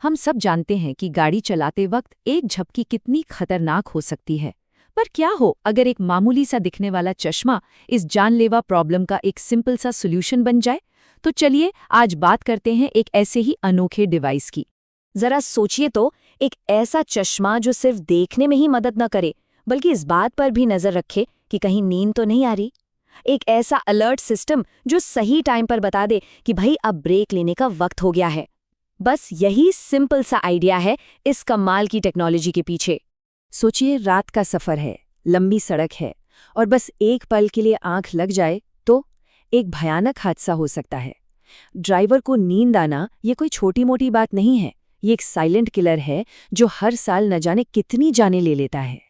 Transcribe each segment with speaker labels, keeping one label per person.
Speaker 1: हम सब जानते हैं कि गाड़ी चलाते वक्त एक झपकी कितनी खतरनाक हो सकती है। पर क्या हो अगर एक मामूली सा दिखने वाला चश्मा इस जानलेवा प्रॉब्लम का एक सिंपल सा सॉल्यूशन बन जाए? तो चलिए आज बात करते हैं एक ऐसे ही अनोखे डिवाइस की।
Speaker 2: जरा सोचिए तो, एक ऐसा चश्मा जो सिर्फ देखने में ही मदद न करे बल्कि इस बात पर भी नजर रखे कि कहीं नींद तो नहीं आ रही। एक ऐसा अलर्ट सिस्टम जो सही टाइम पर बता दे कि भाई अब ब्रेक लेने का वक्त हो गया है। बस यही सिंपल सा आइडिया है इस कमाल की टेक्नोलॉजी के पीछे।
Speaker 1: सोचिए, रात का सफर है, लंबी सड़क है और बस एक पल के लिए आंख लग जाए तो एक भयानक हादसा हो सकता है। ड्राइवर को नींद आना ये कोई छोटी मोटी बात नहीं है, ये एक साइलेंट किलर है जो हर साल न जाने कितनी जानें ले लेता है।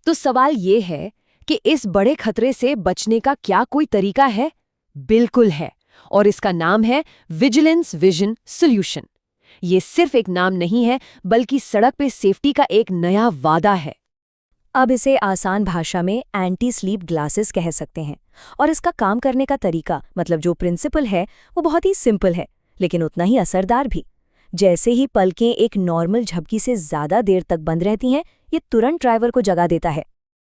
Speaker 2: तो सवाल ये है कि इस बड़े खतरे से बचने का क्या कोई तरीका है? बिल्कुल है, और इसका नाम है विजिलेंस विजन सॉल्यूशन। ये सिर्फ एक नाम नहीं है बल्कि सड़क पे सेफ्टी का एक नया वादा है। अब इसे आसान भाषा में एंटी स्लीप ग्लासेस कह सकते हैं, और इसका काम करने का तरीका मतलब जो प्रिंसिपल है वो बहुत ही सिंपल है लेकिन उतना ही असरदार भी। जैसे ही पलकें एक नॉर्मल झपकी से ज्यादा देर तक बंद रहती हैं, ये तुरंत ड्राइवर को जगा देता है।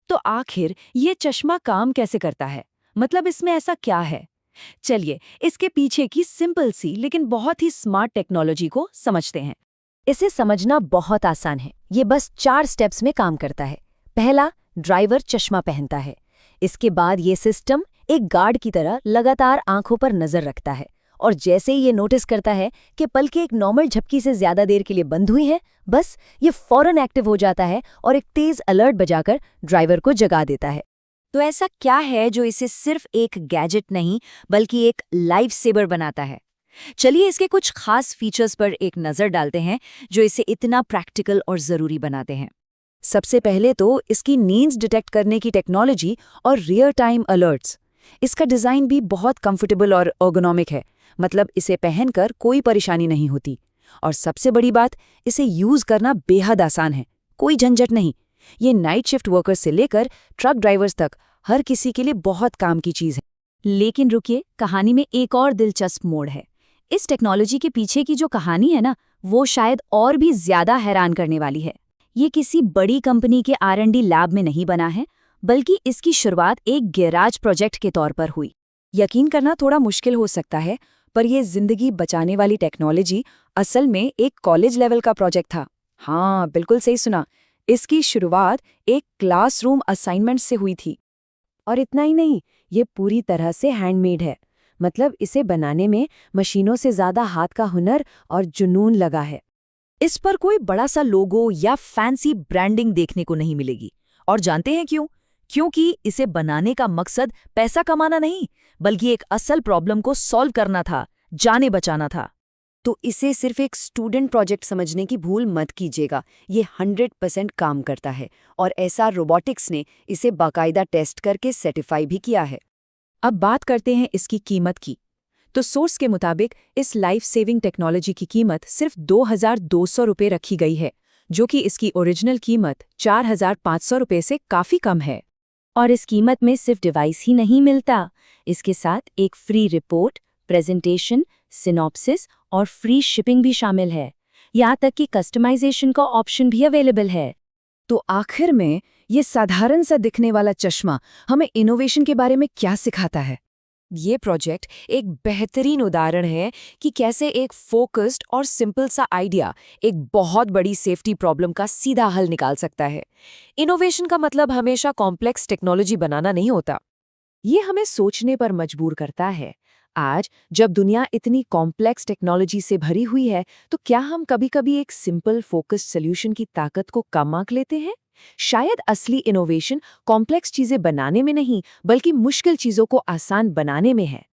Speaker 2: तो आखिर ये चश्मा काम कैसे करता है? मतलब इसमें ऐसा क्या है? चलिए इसके पीछे की सिंपल सी लेकिन बहुत ही स्मार्ट टेक्नोलॉजी को समझते हैं। इसे समझना बहुत आसान है, ये बस 4 स्टेप्स में काम करता है। पहला, ड्राइवर चश्मा पहनता है। इसके बाद ये सिस्टम एक गार्ड की तरह लगातार आंखों पर नजर रखता है, और जैसे ही ये नोटिस करता है कि पलकें एक नॉर्मल झपकी से ज्यादा देर के लिए बंद हुई हैं, बस ये फौरन एक्टिव हो जाता है और एक तेज अलर्ट बजाकर ड्राइवर को जगा देता है। तो ऐसा क्या है जो इसे सिर्फ एक गैजेट नहीं बल्कि एक लाइफ सेवर बनाता है? चलिए इसके कुछ खास फीचर्स पर एक नज़र डालते हैं जो इसे इतना प्रैक्टिकल और ज़रूरी बनाते हैं। सबसे पहले तो इसकी नींद डिटेक्ट करने की टेक्नोलॉजी और रियल टाइम अलर्ट्स। इसका डिज़ाइन भी बहुत कंफर्टेबल और एर्गोनॉमिक है, मतलब इसे पहनकर कोई परेशानी नहीं होती। और सबसे बड़ी बात, इसे यूज़ करना बेहद आसान है, कोई झंझट नहीं। ये नाइट शिफ्ट वर्कर्स से लेकर ट्रक ड्राइवर्स तक हर किसी के लिए बहुत काम की चीज़ है।
Speaker 1: लेकिन रुकिए, कहानी में एक और दिलचस्प मोड़ है। इस टेक्नोलॉजी के पीछे की जो कहानी है ना, वो शायद और भी ज्यादा हैरान करने वाली है। ये किसी बड़ी कंपनी के R&D लैब में नहीं बना है, बल्कि इसकी शुरुआत एक गैराज प्रोजेक्ट के तौर पर हुई।
Speaker 2: यकीन करना थोड़ा मुश्किल हो सकता है, पर यह जिंदगी बचाने वाली टेक्नोलॉजी असल में एक कॉलेज लेवल का प्रोजेक्ट था। हाँ, बिल्कुल सही सुना। इसकी शुरुआत एक क्लासरूम असाइनमेंट से हुई थी। और इतना ही नहीं, ये पूरी तरह से हैंडमेड है, मतलब इसे बनाने में मशीनों से ज्यादा हाथ का हुनर और जुनून लगा है।
Speaker 1: इस पर कोई बड़ा सा लोगो या फैंसी ब्रांडिंग देखने को नहीं मिलेगी। और जानते हैं क्यों? क्योंकि इसे बनाने का मकसद पैसा कमाना नहीं, बल्कि एक असल प्रॉब्लम को सॉल्व करना था, जाने बचाना था।
Speaker 2: तो इसे सिर्फ एक स्टूडेंट प्रोजेक्ट समझने की भूल मत कीजिएगा, ये 100% काम करता है, और ऐसा रोबोटिक्स ने इसे बाकायदा टेस्ट करके सर्टिफाई भी किया है।
Speaker 1: अब बात करते हैं इसकी कीमत की। तो सोर्स के मुताबिक इस लाइफ सेविंग टेक्नोलॉजी की कीमत सिर्फ 2,200 रुपये रखी गई है, जो कि इसकी ओरिजिनल कीमत 4,500 रुपये से काफ़ी कम है।
Speaker 2: और इस कीमत में सिर्फ डिवाइस ही नहीं मिलता, इसके साथ एक फ्री रिपोर्ट, प्रेजेंटेशन, सिनॉप्सिस और फ्री शिपिंग भी शामिल है। यहाँ तक कि कस्टमाइजेशन का ऑप्शन भी अवेलेबल है।
Speaker 1: तो आखिर में ये साधारण सा दिखने वाला चश्मा हमें इनोवेशन के बारे में क्या सिखाता है?
Speaker 2: ये प्रोजेक्ट एक बेहतरीन उदाहरण है कि कैसे एक फोकस्ड और सिंपल सा आइडिया एक बहुत बड़ी सेफ्टी प्रॉब्लम का सीधा हल निकाल सकता है। इनोवेशन का मतलब हमेशा कॉम्प्लेक्स टेक्नोलॉजी बनाना नहीं होता। ये हमें सोचने पर मजबूर करता है। आज जब दुनिया इतनी कॉम्प्लेक्स टेक्नोलॉजी से भरी हुई है, तो क्या हम कभी-कभी एक सिंपल फोकस्ड सॉल्यूशन की ताकत को कम आंक लेते हैं? शायद असली इनोवेशन कॉम्प्लेक्स चीजें बनाने में नहीं, बल्कि मुश्किल चीजों को आसान बनाने में है।